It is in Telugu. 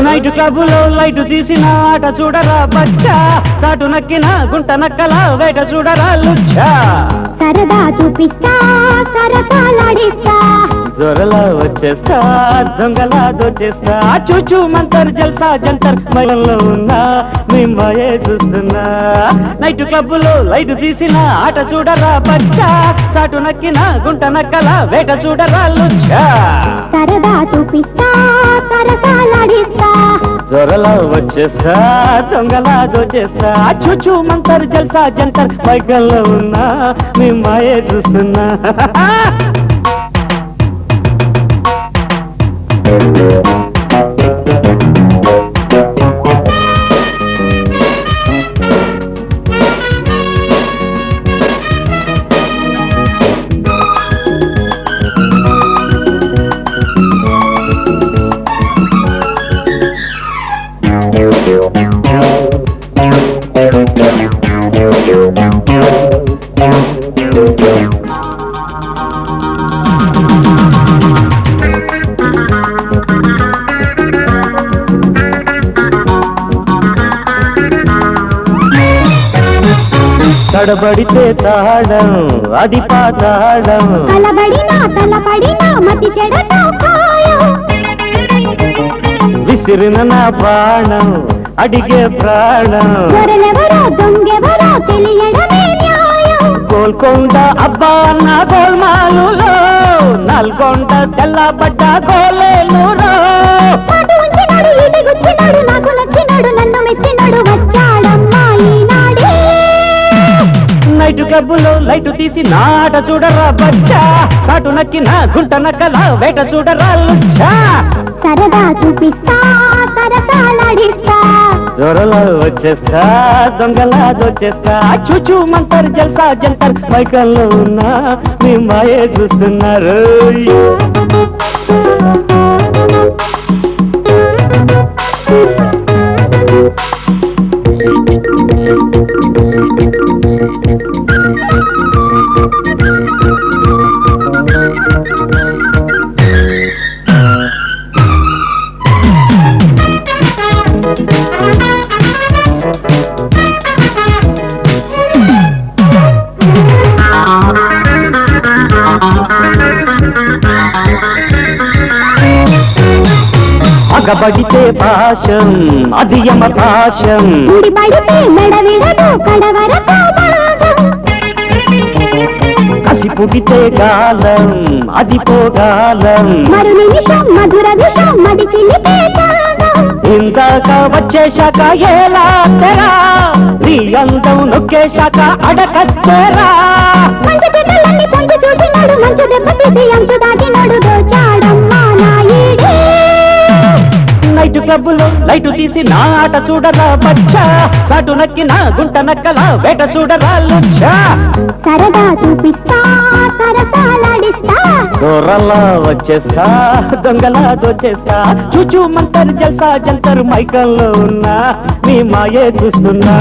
నైట్ క్లబ్లో లైట్ తీసిన ఆట చూడరా బచ్చా, చాటు నక్కిన గుంట నక్కల వేట చూడరా లుచ్చా. సరదా చూపిస్తా సరసాలాడిస్తా, దొరలా వచ్చేస్తా దొంగలా దోచేస్తా. చూచూ మంతర్ జల్సా జంతర్ మయంలో ఉన్నా మీ మాయే చూస్తున్నా. నైట్ క్లబ్లో లైట్ తీసిన ఆట చూడరా బచ్చా, చాటు నక్కిన గుంట నక్కల వేట చూడరా లుచ్చా. సరదా చూపిస్తా సరసాలాడిస్తా, దొరలా వచ్చేస్తా దొంగలా దోచేస్తా. చూచూ మంతర్ జల్సా జంతర్ మైకల్లో ఉన్నా మీ మాయే చూస్తున్నా. తడబడితే తాళం అది పాతాళం, కలబడినా తలపడినా మతి చెడతా ఖాయం. విసిరిన నా బాణం అడిగే ప్రాణం, దొరలెవరో దొంగెవరో తెలియడమే న్యాయం. గోల్కొండ అబ్బా అన్న గోల్మాలులో, నల్గొండ తెల్లబడ్డ గోలేలులో. అటు ఉంచినాడు ఇటు గుచ్చినాడు, నాకు నచ్చినాడు నన్ను మెచ్చినాడు, వచ్చాడమ్మా ఈనాడే. నైట్ క్లబ్లో లైట్ తీసి నాట చూడరా బచ్చా, చాటు నక్కిన గుంట నక్కల వేట చూడరా లుచ్చా. సరదా చూపిస్తా సరసాలాడిస్తా, దొరలా వచ్చేస్తా దొంగలా దోచేస్తా. చూచూ మంతర్ జల్సా జంతర్ మైకల్లో ఉన్నా మీ మాయే చూస్తున్నారు. పగబడితే పాశం అది యమ పాశం, ముడిపడితే మెడ విడదు కడవరతో భాగం. కసి పుడితే కాలం అది పోగాలం, మరు నిమిషం మధుర విషం మది చిలిపే త్యాగం. ఇందాక వచ్చేశాక ఎలా తెరా, నీ అందం నొక్కేశాక అడకచ్చేరా. మంచి చెడ్డలన్నీ పొంచి చూసినాడు, మంచు దెబ్బ తీసి అంచు దాటినాడు, దోచాడమ్మా నా ఈడే. నైట్ క్లబ్లో లైట్ తీసి నా ఆట చూడరా బచ్చా, చాటు నక్కిన గుంట నక్కల వేట చూడరా లుచ్చా. సరదా చూపిస్తా సరసాలాడిస్తా, దొరలా వచ్చేస్తా దొంగలా దోచేస్తా. చూచూ మంతర్ జల్సా జంతర్ మైకల్లో ఉన్నా మీ మాయే చూస్తున్నా.